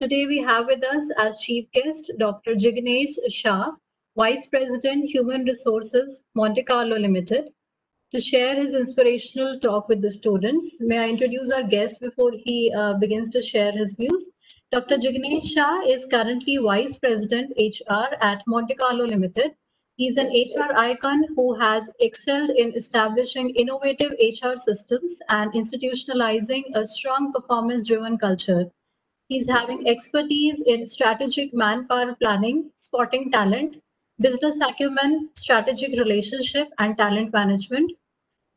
Today we have with us as chief guest Dr. Jignesh Shah, Vice President, Human Resources, Monte Carlo Limited, to share his inspirational talk with the students. May I introduce our guest before he begins to share his views? Dr. Jignesh Shah is currently Vice President HR at Monte Carlo Limited. He's an HR icon who has excelled in establishing innovative HR systems and institutionalizing a strong performance-driven culture. He's having expertise in strategic manpower planning, spotting talent, business acumen, strategic relationship, and talent management.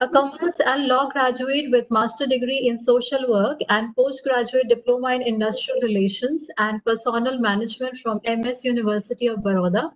A commerce and law graduate with master degree in social work and postgraduate diploma in industrial relations and personal management from MS University of Baroda.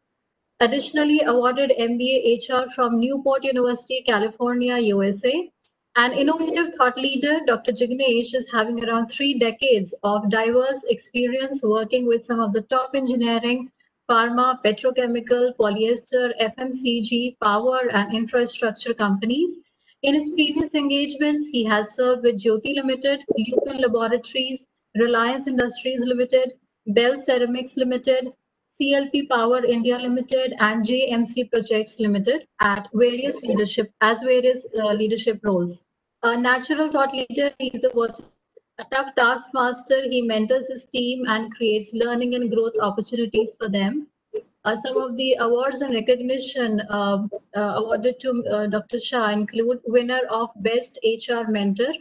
Additionally awarded MBA HR from Newport University, California, USA. An innovative thought leader, Dr. Jignesh is having around 3 decades of diverse experience working with some of the top engineering, pharma, petrochemical, polyester, FMCG, power, and infrastructure companies. In his previous engagements, he has served with Jyoti Limited, Lupin Laboratories, Reliance Industries Limited, Bell Ceramics Limited, CLP Power India Limited, and JMC Projects Limited at various leadership roles. A natural thought leader, he is a tough taskmaster. He mentors his team and creates learning and growth opportunities for them. Some of the awards and recognition awarded to Dr. Shah include winner of Best HR Mentor,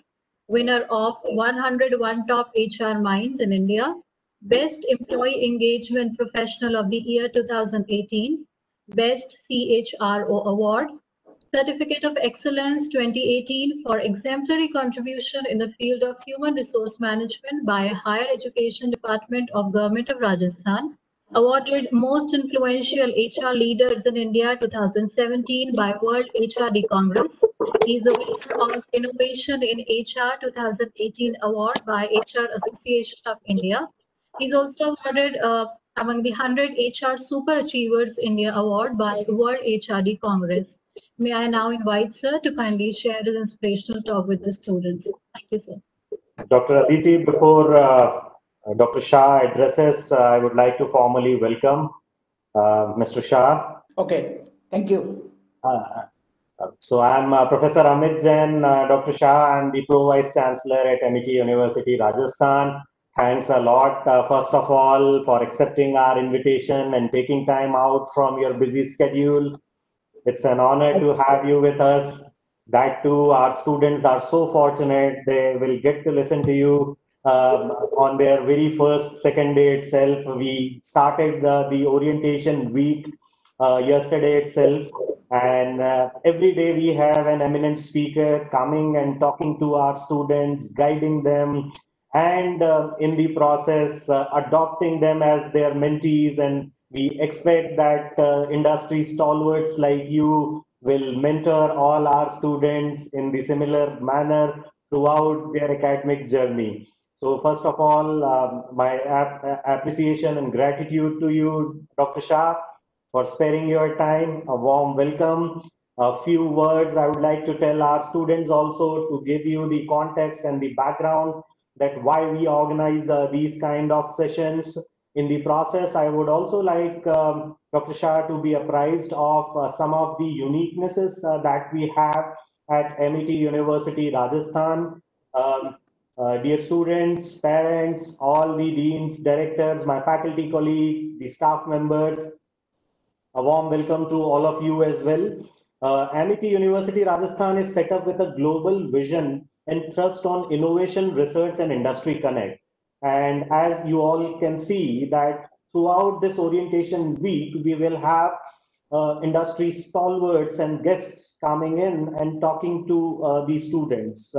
winner of 101 Top HR Minds in India, Best Employee Engagement Professional of the Year 2018, Best CHRO Award, Certificate of Excellence 2018 for exemplary contribution in the field of human resource management by Higher Education Department of Government of Rajasthan, awarded Most Influential HR Leaders in India 2017 by World HRD Congress. He is a winner of Innovation in HR 2018 award by HR Association of India. He's also awarded among the 100 HR Super Achievers India Award by World HRD Congress. May I now invite sir to kindly share his inspirational talk with the students. Thank you, sir. Dr. Aditi, before Dr. Shah addresses, I would like to formally welcome Mr. Shah. Okay, thank you. So I'm Professor Amit Jain. Dr. Shah, I'm the Pro Vice Chancellor at MIT University, Rajasthan. Thanks a lot, first of all, for accepting our invitation and taking time out from your busy schedule. It's an honor to have you with us. That too, our students are so fortunate. They will get to listen to you on their very first, second day itself. We started the orientation week yesterday itself. And every day we have an eminent speaker coming and talking to our students, guiding them, and in the process, adopting them as their mentees. And we expect that industry stalwarts like you will mentor all our students in the similar manner throughout their academic journey. So first of all, my appreciation and gratitude to you, Dr. Shah, for sparing your time. A warm welcome. A few words I would like to tell our students also to give you the context and the background that why we organize these kind of sessions. In the process, I would also like Dr. Shah to be apprised of some of the uniquenesses that we have at MIT University, Rajasthan. Dear students, parents, all the deans, directors, my faculty colleagues, the staff members, a warm welcome to all of you as well. MIT University, Rajasthan is set up with a global vision and thrust on innovation, research, and industry connect. And as you all can see that throughout this orientation week, we will have industry stalwarts and guests coming in and talking to the students.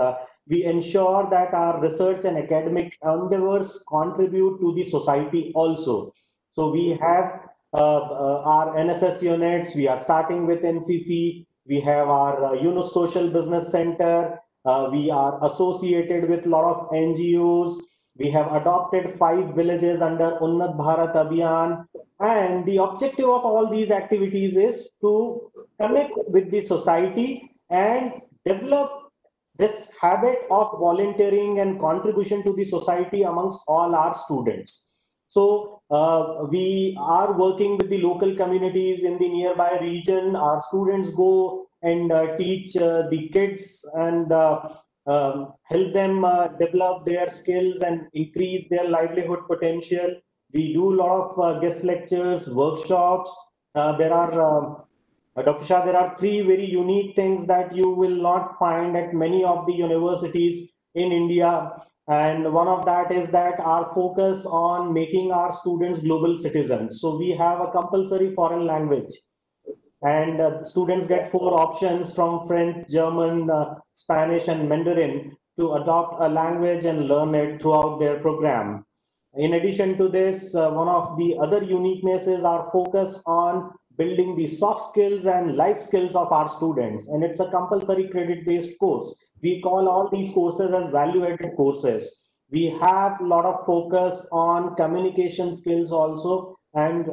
We ensure that our research and academic endeavors contribute to the society also. So we have our NSS units. We are starting with NCC. We have our Social Business Center. We are associated with a lot of NGOs. We have adopted 5 villages under Unnat Bharat Abhiyan. And the objective of all these activities is to connect with the society and develop this habit of volunteering and contribution to the society amongst all our students. So we are working with the local communities in the nearby region. Our students go and teach the kids and help them develop their skills and increase their livelihood potential. We do a lot of guest lectures, workshops. There are Dr. Shah, there are three very unique things that you will not find at many of the universities in India. And one of that is that our focus on making our students global citizens. So we have a compulsory foreign language, and students get four options from French, German, Spanish, and Mandarin to adopt a language and learn it throughout their program. In addition to this, one of the other uniqueness is our focus on building the soft skills and life skills of our students. And it's a compulsory credit-based course. We call all these courses as value-added courses. We have a lot of focus on communication skills also. And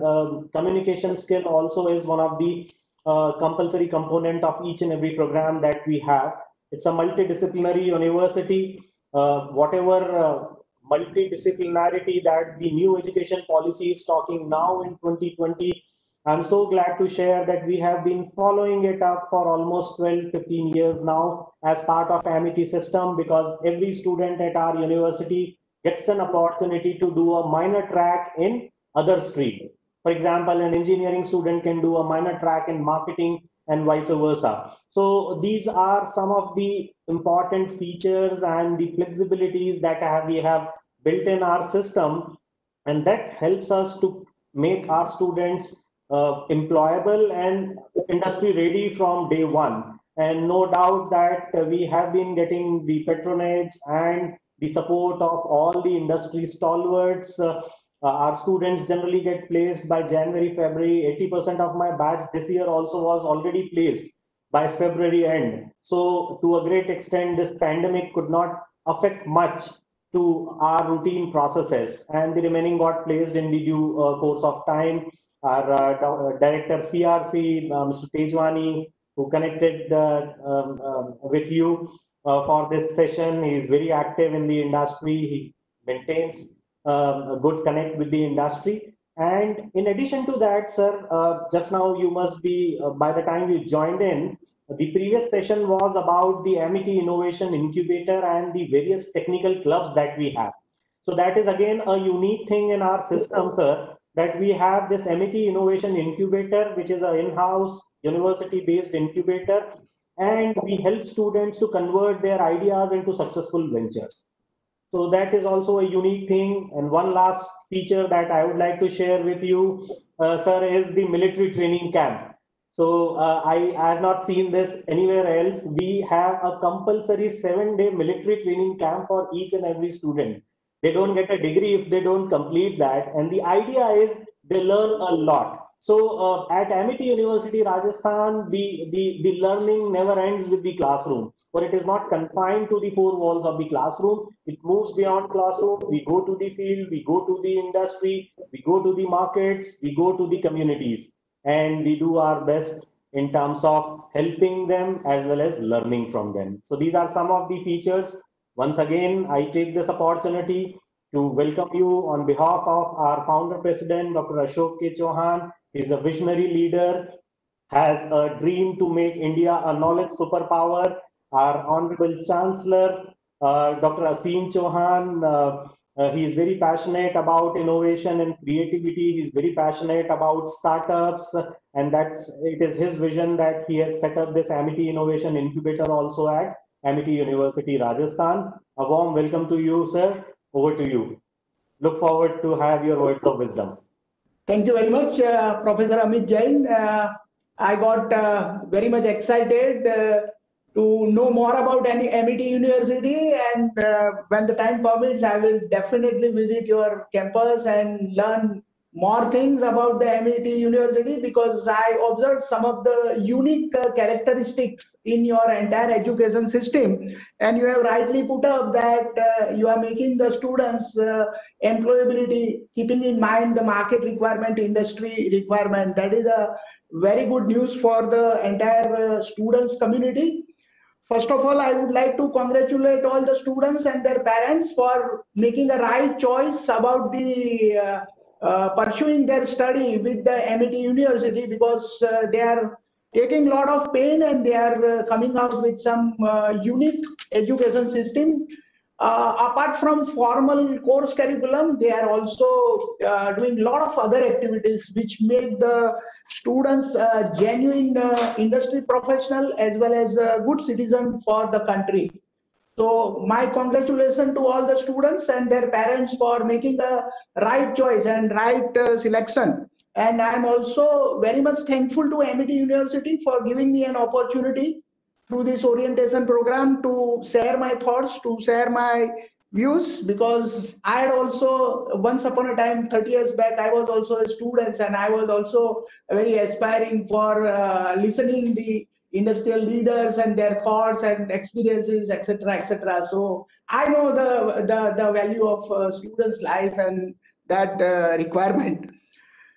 communication skill also is one of the compulsory component of each and every program that we have. It's a multidisciplinary university. Whatever multidisciplinarity that the new education policy is talking now in 2020, I'm so glad to share that we have been following it up for almost 12, 15 years now as part of Amity system, because every student at our university gets an opportunity to do a minor track in other stream. For example, an engineering student can do a minor track in marketing and vice versa. So these are some of the important features and the flexibilities that we have built in our system, and that helps us to make our students employable and industry ready from day one. And no doubt that we have been getting the patronage and the support of all the industry stalwarts. Our students generally get placed by January, February. 80% of my batch this year also was already placed by February end. So to a great extent, this pandemic could not affect much to our routine processes, and the remaining got placed in the due course of time. Our director CRC, Mr. Tejwani, who connected with you for this session, he is very active in the industry. He maintains a good connect with the industry. And in addition to that, sir, just now you must be, by the time you joined in, the previous session was about the Amity Innovation Incubator and the various technical clubs that we have. So that is again a unique thing in our system, sir, that we have this Amity Innovation Incubator, which is an in-house university-based incubator, and we help students to convert their ideas into successful ventures. So that is also a unique thing. And one last feature that I would like to share with you, sir, is the military training camp. So I have not seen this anywhere else. We have a compulsory 7-day military training camp for each and every student. They don't get a degree if they don't complete that. And the idea is they learn a lot. So at Amity University, Rajasthan, the learning never ends with the classroom, or it is not confined to the four walls of the classroom. It moves beyond classroom. We go to the field, we go to the industry, we go to the markets, we go to the communities, and we do our best in terms of helping them as well as learning from them. So these are some of the features. Once again, I take this opportunity to welcome you on behalf of our founder president, Dr. Ashok K. Chauhan. He's a visionary leader, has a dream to make India a knowledge superpower. Our honorable chancellor, Dr. Aseem Chauhan, he is very passionate about innovation and creativity. He's very passionate about startups, and it is his vision that he has set up this Amity Innovation Incubator also at Amity University, Rajasthan. A warm welcome to you, sir. Over to you. Look forward to have your words of wisdom. Thank you very much, Professor Amit Jain. I got very much excited to know more about Amity University, and when the time permits, I will definitely visit your campus and learn more things about the Amity University, because I observed some of the unique characteristics in your entire education system, and you have rightly put up that you are making the students employability, keeping in mind the market requirement, industry requirement. That is a very good news for the entire students community. First of all, I would like to congratulate all the students and their parents for making the right choice about the pursuing their study with the Amity University, because they are taking a lot of pain and they are coming out with some unique education system. Apart from formal course curriculum, they are also doing a lot of other activities which make the students genuine industry professional as well as a good citizen for the country. So my congratulations to all the students and their parents for making the right choice and right selection. And I'm also very much thankful to Amity University for giving me an opportunity through this orientation program to share my thoughts, to share my views, because I had also once upon a time 30 years back, I was also a student and I was also very aspiring for listening the industrial leaders and their thoughts and experiences, etc., etc. So I know the value of students' life and that requirement.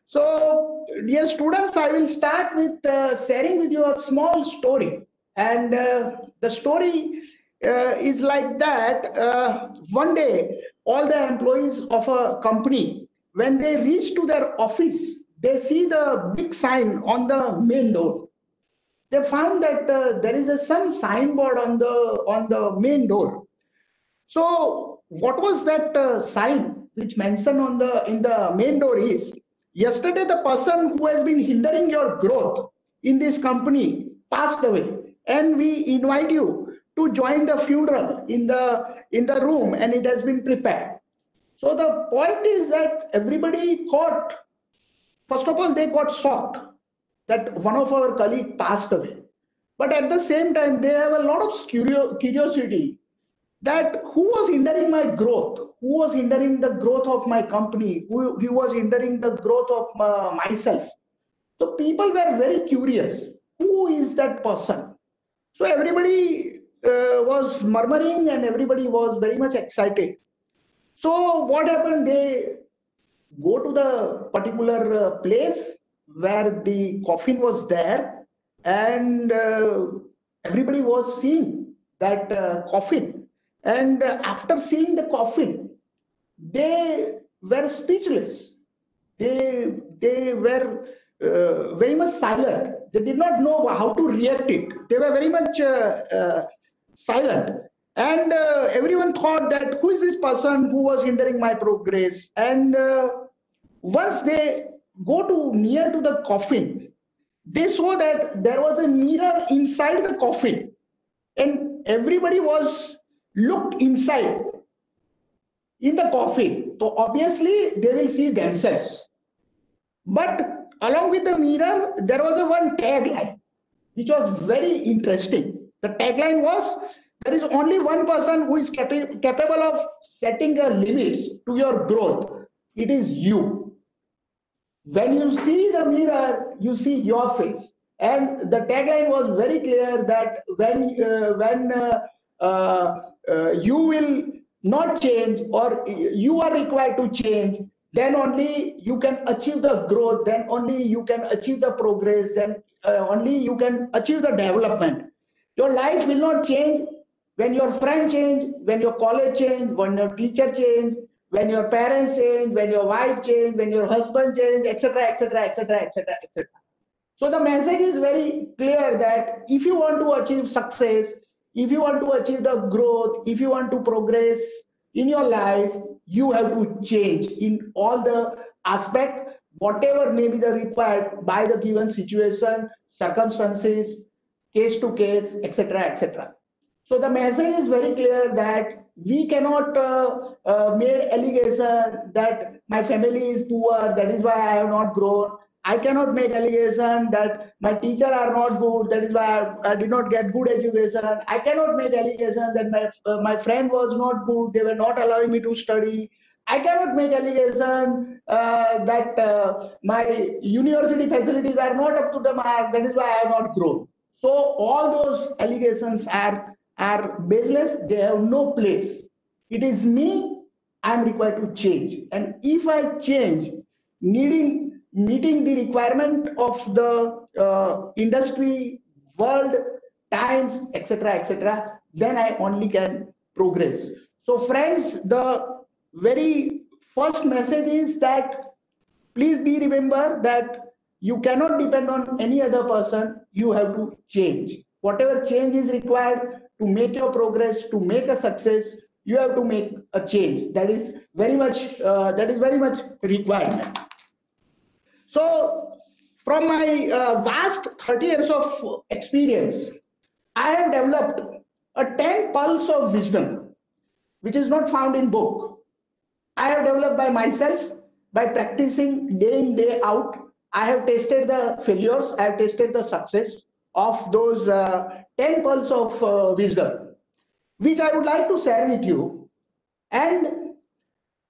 So, dear students, I will start with sharing with you a small story. And the story is like that. One day, all the employees of a company, when they reach to their office, they see the big sign on the main door. They found that there is some signboard on the main door. So what was that sign which mentioned on the in the main door is, yesterday the person who has been hindering your growth in this company passed away, and we invite you to join the funeral in the room, and it has been prepared. So the point is that everybody thought, first of all, they got shocked that one of our colleagues passed away. But at the same time, they have a lot of curiosity that who was hindering my growth, who was hindering the growth of my company, who was hindering the growth of myself. So people were very curious, who is that person? So everybody was murmuring and everybody was very much excited. So what happened, they go to the particular place where the coffin was there, and everybody was seeing that coffin. And after seeing the coffin, they were speechless. They were very much silent. They did not know how to react it. They were very much silent. And everyone thought that who is this person who was hindering my progress? And once they go to near to the coffin, they saw that there was a mirror inside the coffin, and everybody was looked inside in the coffin. So obviously they will see themselves. But along with the mirror, there was a one tagline, which was very interesting. The tagline was, there is only one person who is capable of setting a limits to your growth. It is you. When you see the mirror, you see your face. And the tagline was very clear that when you will not change, or you are required to change, then only you can achieve the growth, then only you can achieve the progress, then only you can achieve the development. Your life will not change when your friend change, when your college change, when your teacher change, when your parents change, when your wife change, when your husband change, etc., etc., etc., etc., etc. So the message is very clear that if you want to achieve success, if you want to achieve the growth, if you want to progress in your life, you have to change in all the aspect, whatever may be the required by the given situation, circumstances, case to case, etc., etc. So the message is very clear that we cannot make allegation that my family is poor, that is why I have not grown. I cannot make allegation that my teacher are not good, that is why I did not get good education. I cannot make allegation that my friend was not good, they were not allowing me to study. I cannot make allegation that my university facilities are not up to the mark, that is why I have not grown. So all those allegations are baseless, they have no place. It is me, I am required to change. And if I change, meeting the requirement of the industry, world, times, etc., etc., then I only can progress. So friends, the very first message is that please be remember that you cannot depend on any other person. You have to change. Whatever change is required to make your progress, to make a success, you have to make a change. That is very much required. So from my vast 30 years of experience, I have developed a 10 pulse of wisdom, which is not found in book. I have developed by myself, by practicing day in, day out. I have tasted the failures, I have tasted the success of those 10 pulse of wisdom, which I would like to share with you. And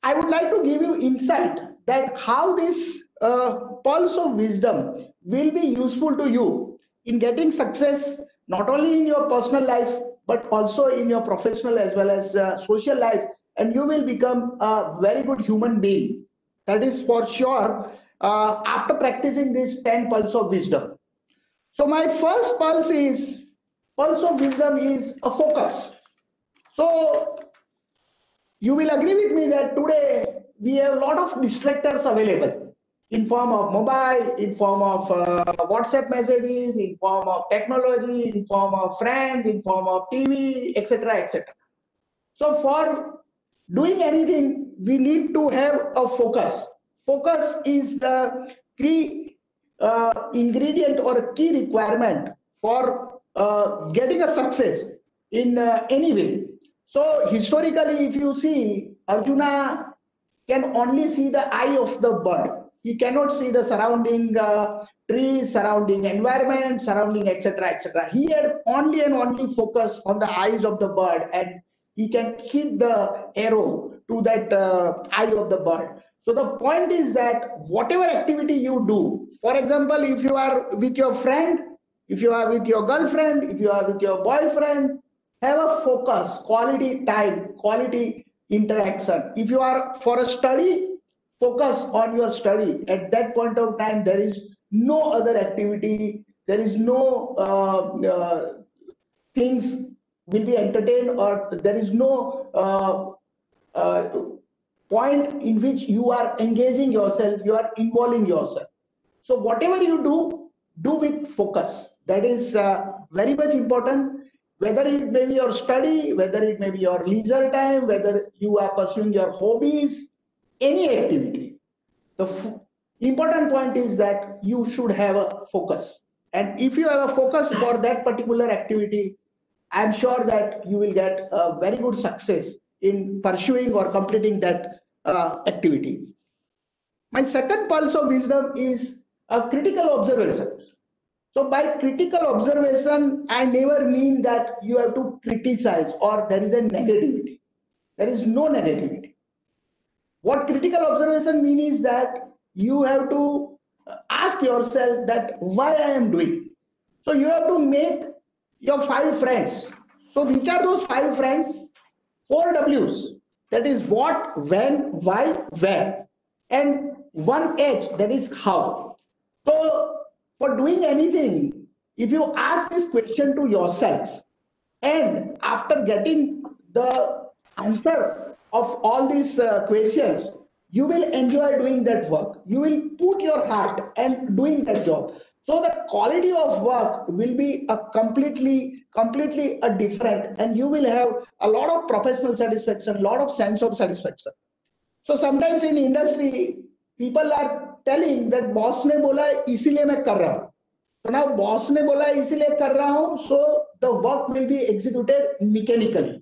I would like to give you insight that how this pulse of wisdom will be useful to you in getting success, not only in your personal life, but also in your professional as well as social life. And you will become a very good human being. That is for sure after practicing this 10 pulse of wisdom. So my first pulse of wisdom is a focus. So you will agree with me that today we have a lot of distractors available in form of mobile, in form of WhatsApp messages, in form of technology, in form of friends, in form of TV, etc., etc. So for doing anything, we need to have a focus. Focus is the key ingredient or a key requirement for getting a success in any way. So historically, if you see, Arjuna can only see the eye of the bird. He cannot see the surrounding trees, surrounding environment, surrounding etc., etc. He had only and only focus on the eyes of the bird, and he can hit the arrow to that eye of the bird. So the point is that whatever activity you do, for example, if you are with your friend, if you are with your girlfriend, if you are with your boyfriend, have a focus, quality time, quality interaction. If you are for a study, focus on your study. At that point of time, there is no other activity, there is no things will be entertained, or there is no point in which you are engaging yourself, you are involving yourself. So whatever you do with focus. That is very much important, whether it may be your study, whether it may be your leisure time, whether you are pursuing your hobbies, any activity. The important point is that you should have a focus. And if you have a focus for that particular activity, I'm sure that you will get a very good success in pursuing or completing that activity. My second pulse of wisdom is a critical observation. So by critical observation, I never mean that you have to criticize or there is a negativity. There is no negativity. What critical observation means is that you have to ask yourself that why I am doing. So you have to make your 5 friends. So which are those 5 friends? 4 W's. That is what, when, why, where. And 1 H, that is how. So for doing anything, if you ask this question to yourself, and after getting the answer of all these questions, you will enjoy doing that work. You will put your heart and doing that job. So the quality of work will be a completely a different, and you will have a lot of professional satisfaction, a lot of sense of satisfaction. So sometimes in industry, people are telling that boss ने बोला इसीलिए मैं कर रहा हूँ. So now boss ने बोला इसीलिए कर रहा हूँ, so the work will be executed mechanically.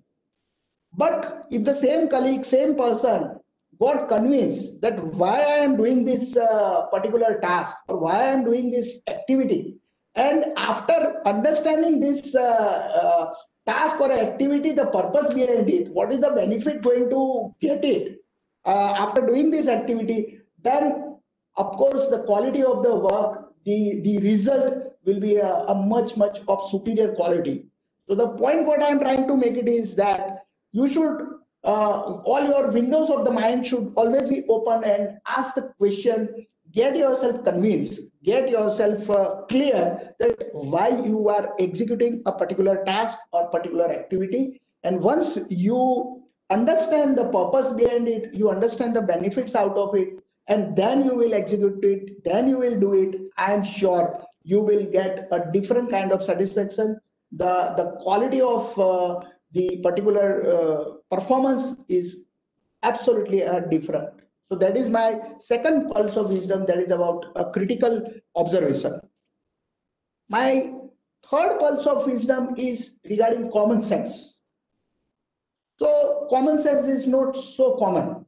But if the same colleague, same person got convinced that why I am doing this particular task or why I am doing this activity, and after understanding this task or activity, the purpose behind it, what is the benefit going to get it after doing this activity, then of course the quality of the work, the result will be a much of superior quality. So the point what I am trying to make it is that you should all your windows of the mind should always be open and ask the question get yourself convinced, get yourself clear that why you are executing a particular task or particular activity. And once you understand the purpose behind it, you understand the benefits out of it, and then you will execute it, then you will do it, I am sure you will get a different kind of satisfaction. The quality of the particular performance is absolutely different. So that is my second pulse of wisdom, that is about a critical observation. My third pulse of wisdom is regarding common sense. So common sense is not so common.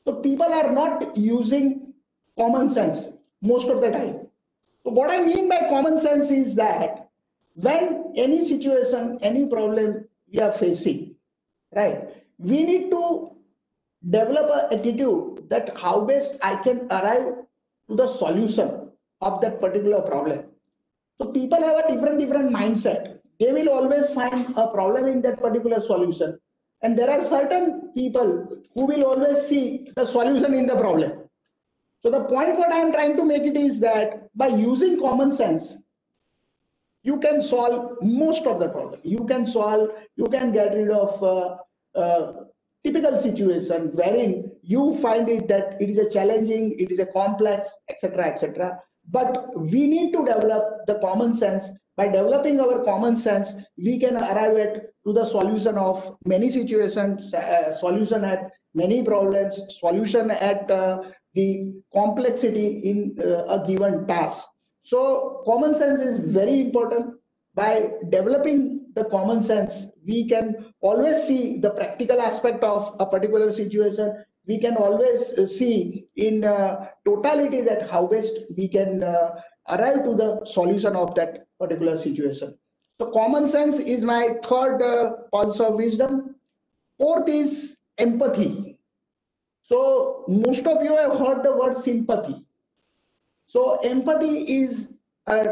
So people are not using common sense most of the time. So what I mean by common sense is that when any situation, any problem we are facing, right, we need to develop an attitude that how best I can arrive to the solution of that particular problem. So people have a different mindset. They will always find a problem in that particular solution. And there are certain people who will always see the solution in the problem. So the point what I am trying to make it is that by using common sense, you can solve most of the problem. You can get rid of typical situation wherein you find it that it is a challenging, it is a complex, etc., etc. But we need to develop the common sense. By developing our common sense, we can arrive at to the solution of many situations, solution at many problems, solution at the complexity in a given task. So common sense is very important. By developing the common sense, we can always see the practical aspect of a particular situation. We can always see in totality that how best we can arrive to the solution of that particular situation. So common sense is my third pulse of wisdom. Fourth is empathy. So most of you have heard the word sympathy. So empathy is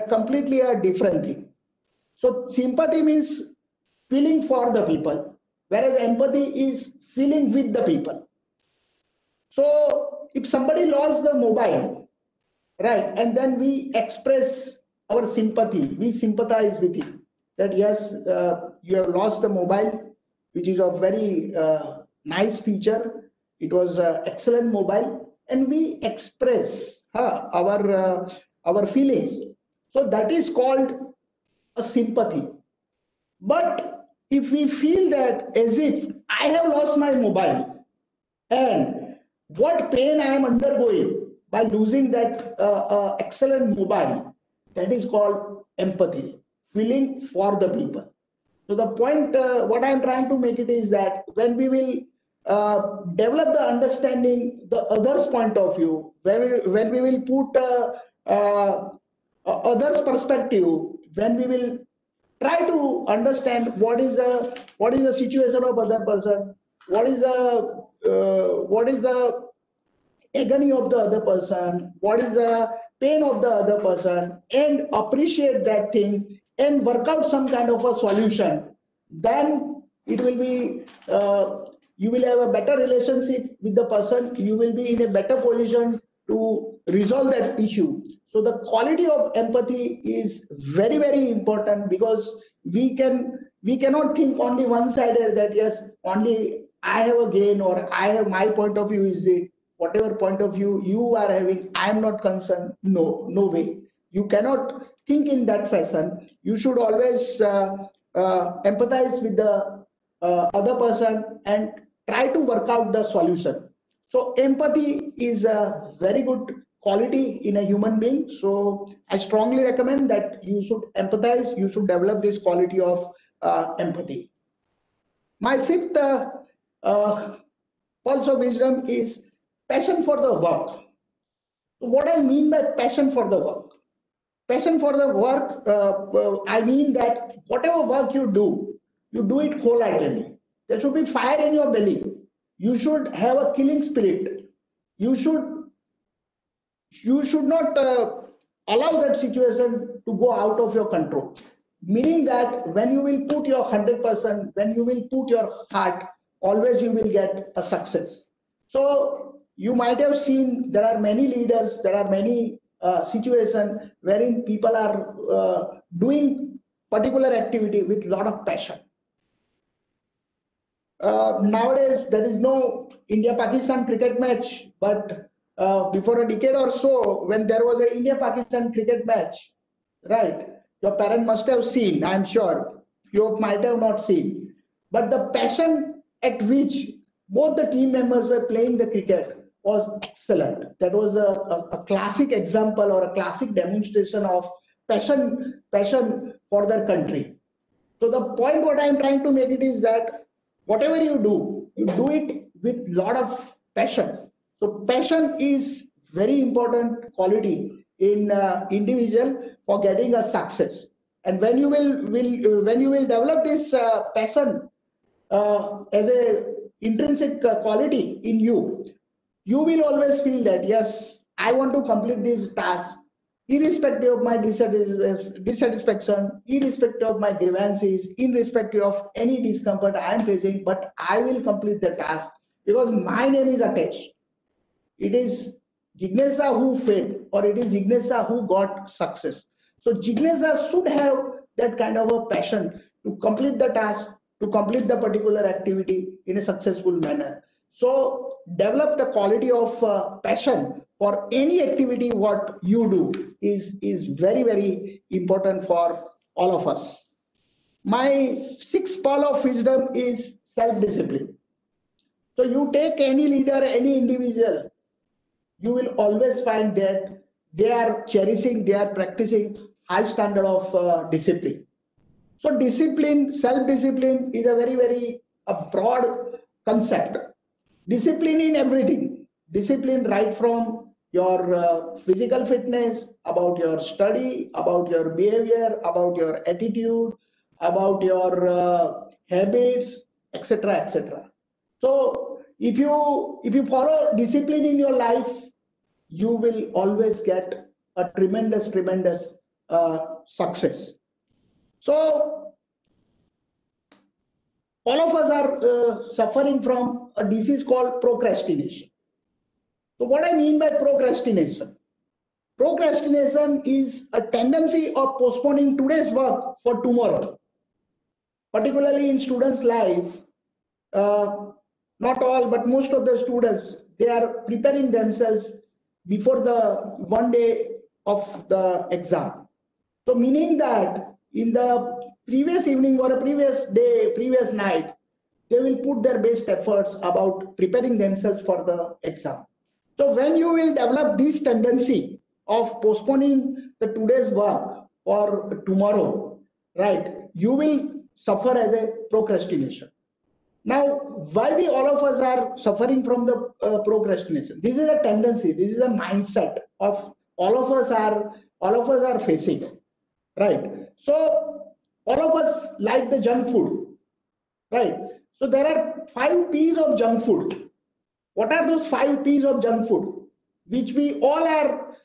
completely a different thing. So sympathy means feeling for the people, whereas empathy is feeling with the people. So if somebody lost the mobile, right, and then we express our sympathy, we sympathize with him, that yes, you have lost the mobile, which is a very nice feature. It was an excellent mobile, and we express our feelings. So that is called a sympathy. But if we feel that as if I have lost my mobile and what pain I am undergoing by losing that excellent mobile, that is called empathy, feeling for the people. So the point, what I am trying to make it is that when we will develop the understanding, the other's point of view, when we will put others' perspective, when we will try to understand what is the situation of other person, what is the agony of the other person, what is the pain of the other person, and appreciate that thing and work out some kind of a solution, then it will be you will have a better relationship with the person. You will be in a better position to resolve that issue. So the quality of empathy is very important, because we cannot think only one-sided that yes, only I have a gain or I have my point of view is it. Whatever point of view you are having, I am not concerned. No way. You cannot think in that fashion. You should always empathize with the other person and try to work out the solution. So empathy is a very good quality in a human being. So I strongly recommend that you should empathize, you should develop this quality of empathy. My fifth pulse of wisdom is passion for the work. What I mean by passion for the work? Passion for the work, I mean that whatever work you do it wholeheartedly. There should be fire in your belly. You should have a killing spirit. You should not allow that situation to go out of your control. Meaning that when you will put your 100%, when you will put your heart, always you will get a success. So you might have seen there are many leaders, there are many situations wherein people are doing particular activity with a lot of passion. Nowadays, there is no India-Pakistan cricket match, but before a decade or so, when there was an India-Pakistan cricket match, right, your parent must have seen, I'm sure, you might have not seen, but the passion at which both the team members were playing the cricket was excellent. That was a classic example or a classic demonstration of passion for their country. So the point what I'm trying to make it is that whatever you do it with lot of passion. So passion is very important quality in individual for getting a success. And when you will develop this passion as a intrinsic quality in you, you will always feel that yes, I want to complete this task irrespective of my dissatisfaction, irrespective of my grievances, irrespective of any discomfort I am facing, but I will complete the task because my name is attached. It is Jignesa who failed, or it is Jignesa who got success. So Jignesa should have that kind of a passion to complete the task, to complete the particular activity in a successful manner. So develop the quality of passion for any activity what you do is very, very important for all of us. My sixth pearl of wisdom is self-discipline. So you take any leader, any individual, you will always find that they are cherishing, they are practicing high standard of discipline. So discipline, self-discipline is a very, very broad concept. Discipline in everything. Discipline right from your physical fitness, about your study, about your behavior, about your attitude, about your habits, etc., etc. So if you follow discipline in your life, you will always get a tremendous success. So all of us are suffering from a disease called procrastination. So what I mean by procrastination? Procrastination is a tendency of postponing today's work for tomorrow. Particularly in students' life, not all, but most of the students, they are preparing themselves before the one day of the exam. So meaning that in the previous evening or a previous day, previous night, they will put their best efforts about preparing themselves for the exam. So when you will develop this tendency of postponing the today's work for tomorrow, right, you will suffer as a procrastination. Now, why we all of us are suffering from the procrastination? This is a tendency. This is a mindset of all of us are facing, right? So all of us like the junk food, right? So there are 5 P's of junk food. What are those 5 P's of junk food, which we all are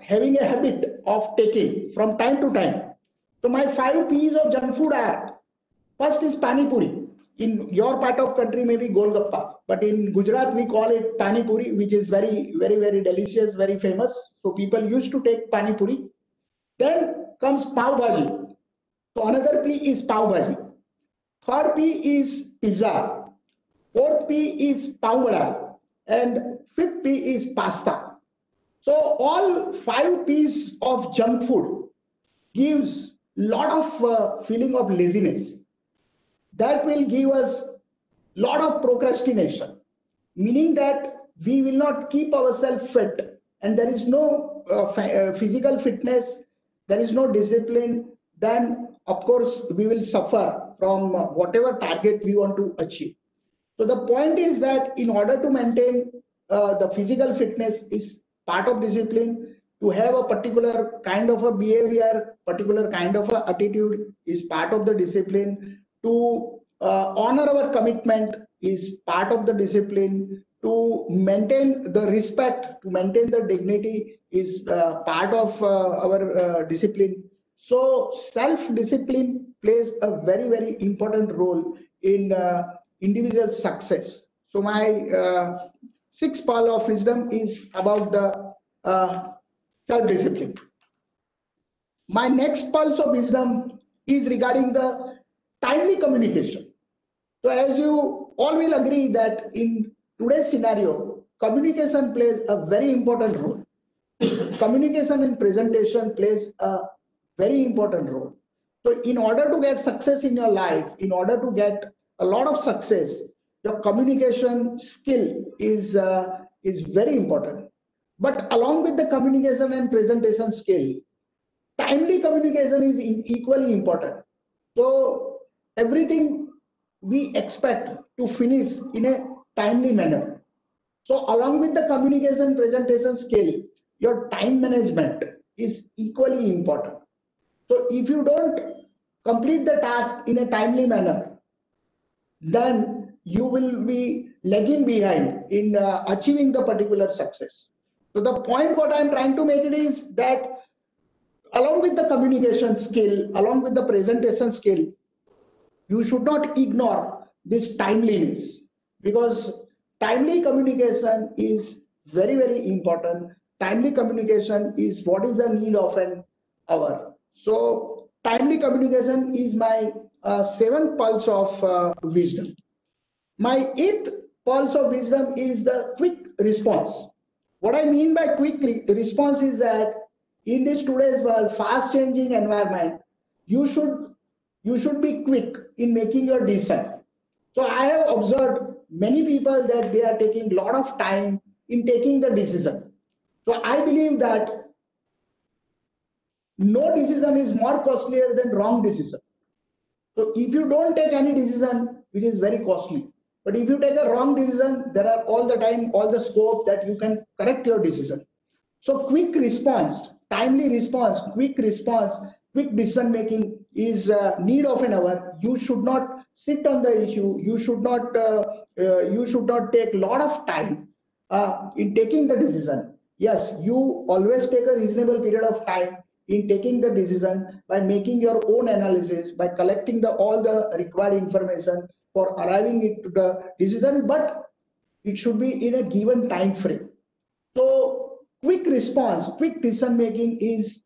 having a habit of taking from time to time? So my 5 P's of junk food are: first is pani puri. In your part of country, maybe golgappa, but in Gujarat we call it pani puri, which is very, very, very delicious, very famous. So people used to take pani puri. Then comes pav bhaji. So another P is pav bhaji. Third P is pizza. Fourth P is pav vada, and fifth P is pasta. So all 5 P's of junk food gives lot of feeling of laziness. That will give us lot of procrastination, meaning that we will not keep ourselves fit, and there is no physical fitness, there is no discipline, then of course we will suffer from whatever target we want to achieve. So the point is that in order to maintain the physical fitness is part of discipline. To have a particular kind of a behavior, particular kind of a attitude is part of the discipline. To honor our commitment is part of the discipline. To maintain the respect, to maintain the dignity is part of our discipline. So self-discipline plays a very, very important role in individual success. So my sixth pearl of wisdom is about the self-discipline. My next pulse of wisdom is regarding the timely communication. So as you all will agree that in today's scenario, communication plays a very important role. Communication and presentation plays a very important role. So in order to get success in your life, in order to get a lot of success, your communication skill is very important. But along with the communication and presentation skill, timely communication is equally important. So everything we expect to finish in a timely manner. So along with the communication presentation skill, your time management is equally important. So if you don't complete the task in a timely manner, then you will be lagging behind in achieving the particular success. So the point what I'm trying to make it is that along with the communication skill, along with the presentation skill, you should not ignore this timeliness, because timely communication is very, very important. Timely communication is what is the need of an hour. So timely communication is my seventh pulse of wisdom. My eighth pulse of wisdom is the quick response. What I mean by quick response is that in this today's world, fast changing environment, you should be quick in making your decision. So I have observed many people that they are taking a lot of time in taking the decision. So I believe that no decision is more costlier than wrong decision. So if you don't take any decision, it is very costly. But if you take a wrong decision, there are all the time, all the scope that you can correct your decision. So quick response, timely response, quick decision making is need of an hour. You should not sit on the issue. You should not take a lot of time in taking the decision. Yes, you always take a reasonable period of time in taking the decision by making your own analysis, by collecting all the required information for arriving at the decision, but it should be in a given time frame. So quick response, quick decision making is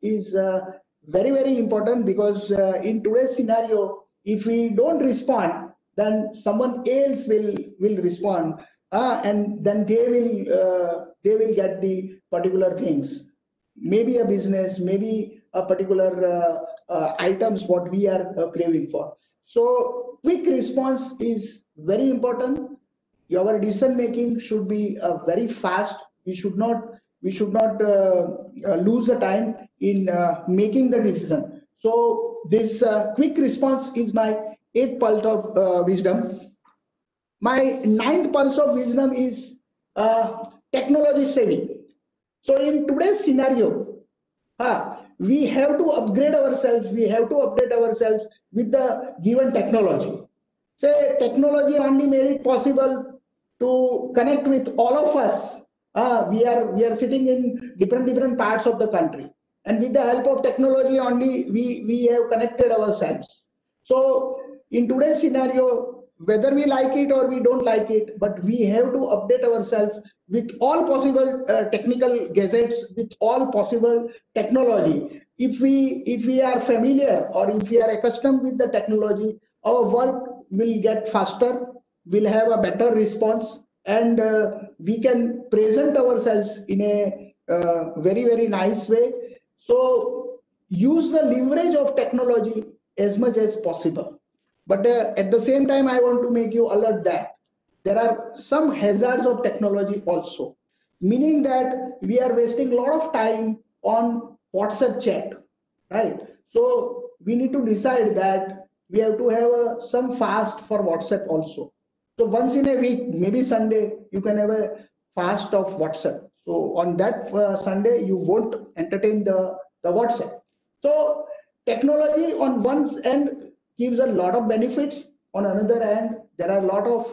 very, very important, because in today's scenario, if we don't respond, then someone else will respond, and then they will get the particular things. Maybe a business, maybe a particular items what we are craving for. So quick response is very important. Your decision making should be very fast. We should not lose the time in making the decision. So this quick response is my eighth pulse of wisdom. My ninth pulse of wisdom is technology savvy. So in today's scenario, we have to upgrade ourselves, we have to update ourselves with the given technology. Say technology only made it possible to connect with all of us. We are sitting in different parts of the country, and with the help of technology only we have connected ourselves. So in today's scenario, whether we like it or we don't like it, but we have to update ourselves with all possible technical gadgets, with all possible technology. If we are familiar, or if we are accustomed with the technology, our work will get faster, will have a better response, and we can present ourselves in a very, very nice way. So use the leverage of technology as much as possible. But at the same time, I want to make you alert that there are some hazards of technology also, meaning that we are wasting a lot of time on WhatsApp chat, right? So we need to decide that we have to have some fast for WhatsApp also. So once in a week, maybe Sunday, you can have a fast of WhatsApp. So on that Sunday, you won't entertain the WhatsApp. So technology on one end gives a lot of benefits. On another hand, there are a lot of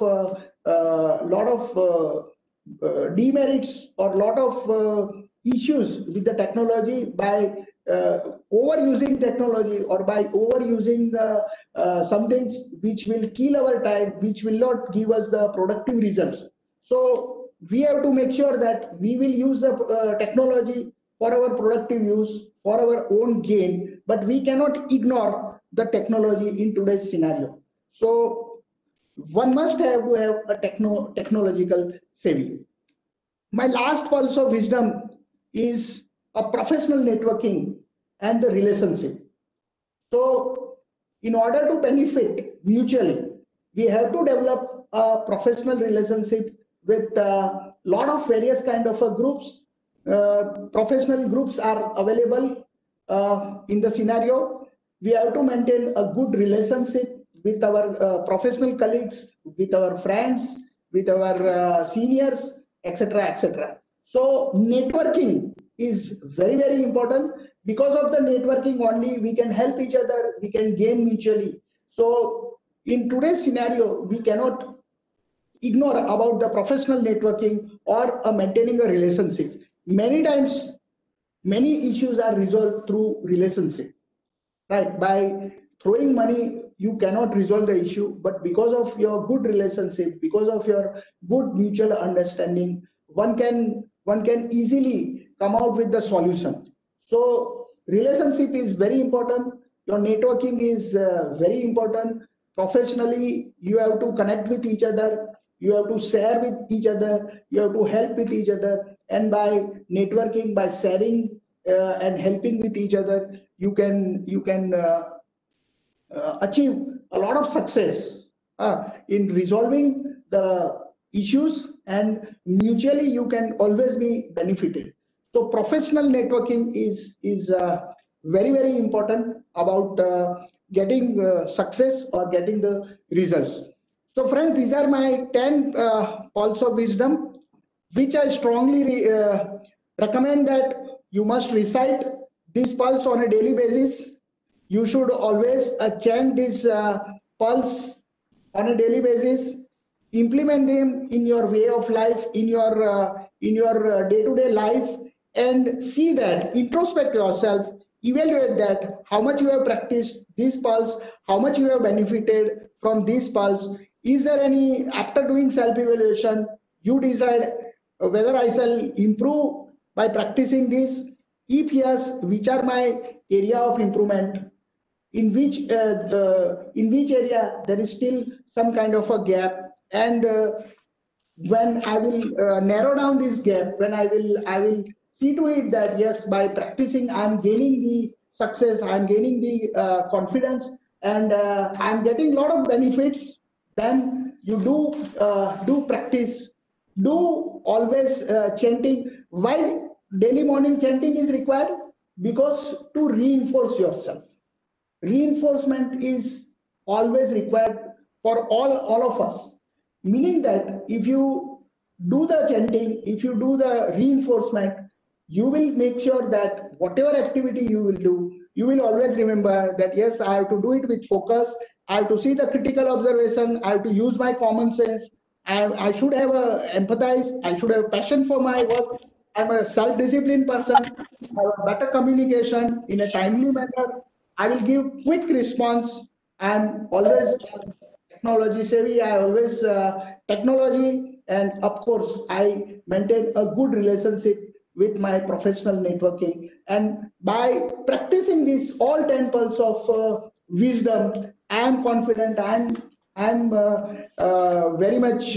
demerits, or lot of issues with the technology by overusing technology or by overusing some things which will kill our time, which will not give us the productive results. So we have to make sure that we will use the technology for our productive use, for our own gain, but we cannot ignore the technology in today's scenario. So one must have to have a technological savvy. My last pulse of wisdom is a professional networking and the relationship. So in order to benefit mutually, we have to develop a professional relationship with a lot of various kind of groups. Professional groups are available in the scenario. We have to maintain a good relationship with our professional colleagues, with our friends, with our seniors, etc., etc. So networking is very, very important. Because of the networking only, we can help each other, we can gain mutually. So in today's scenario, we cannot ignore about the professional networking or maintaining a relationship. Many times, many issues are resolved through relationship, right? By throwing money, you cannot resolve the issue, but because of your good relationship, because of your good mutual understanding, one can easily come out with the solution. So relationship is very important. Your networking is very important. Professionally, you have to connect with each other. You have to share with each other. You have to help with each other. And by networking, by sharing and helping with each other, you can achieve a lot of success in resolving the issues, and mutually you can always be benefited. So professional networking is very, very important about getting success or getting the results. So friends, these are my 10 pearls of wisdom, which I strongly recommend that you must recite these pearls on a daily basis. You should always chant these pearls on a daily basis. Implement them in your way of life, in your day-to-day life, and see that, introspect yourself, evaluate that, how much you have practiced these pearls, how much you have benefited from these pearls. Is there any, after doing self-evaluation, you decide whether I shall improve by practicing this? If yes, which are my area of improvement? In which area there is still some kind of a gap? And when I will narrow down this gap, when I will see to it that yes, by practicing I'm gaining the success, I'm gaining the confidence, and I'm getting a lot of benefits, then you do practice, do always chanting. Why daily morning chanting is required? Because to reinforce yourself. Reinforcement is always required for all of us, meaning that if you do the chanting, if you do the reinforcement, you will make sure that whatever activity you will do, you will always remember that yes, I have to do it with focus, I have to see the critical observation, I have to use my common sense, I should have empathize, I should have passion for my work, I'm a self-disciplined person, I have a better communication in a timely manner, I will give quick response. I'm always technology savvy. I always technology, and of course, I maintain a good relationship with my professional networking. And by practicing these all 10 pearls of wisdom, I am confident. I'm very much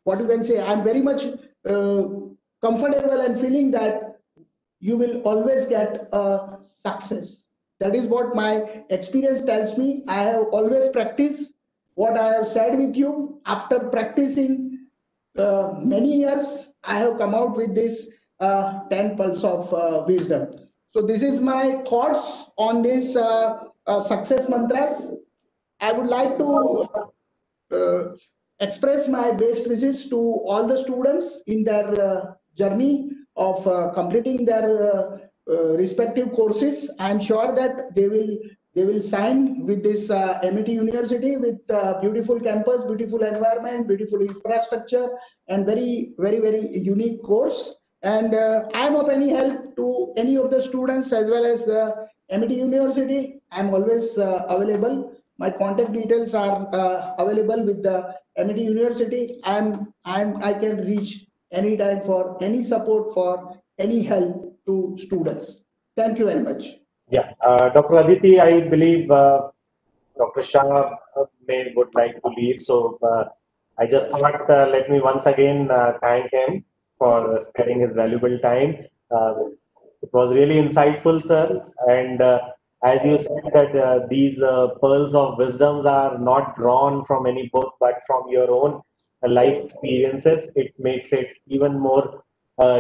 what you can say. I'm very much comfortable and feeling that you will always get a success. That is what my experience tells me. I have always practiced what I have said with you. After practicing many years, I have come out with this 10 pearls of wisdom. So this is my thoughts on this success mantras. I would like to express my best wishes to all the students in their journey of completing their respective courses. I am sure that they will sign with this MIT University with beautiful campus, beautiful environment, beautiful infrastructure, and very, very, very unique course. And I am of any help to any of the students as well as MET University. I am always available. My contact details are available with the MET University. I can reach anytime for any support, for any help to students. Thank you very much. Yeah, Dr. Aditi, I believe Dr. Shah would like to leave. So I just thought, let me once again thank him for sparing his valuable time. It was really insightful, sir. And as you said that these pearls of wisdoms are not drawn from any book, but from your own life experiences, it makes it even more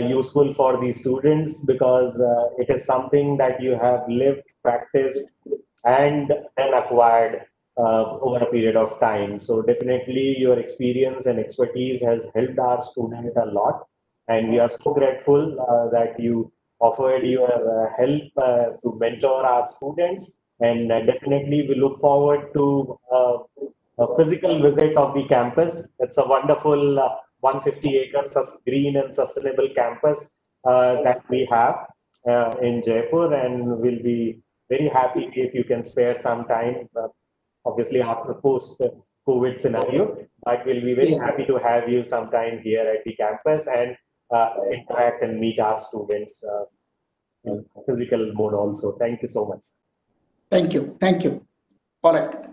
useful for the students because it is something that you have lived, practiced, and then acquired over a period of time. So definitely your experience and expertise has helped our student a lot. And we are so grateful that you offered your help to mentor our students. And definitely we look forward to a physical visit of the campus. It's a wonderful 150 acres green and sustainable campus that we have in Jaipur, and we'll be very happy if you can spare some time, obviously after post-COVID scenario, but we'll be very happy to have you sometime here at the campus and interact and meet our students in physical mode also. Thank you so much. Thank you. Thank you. All right.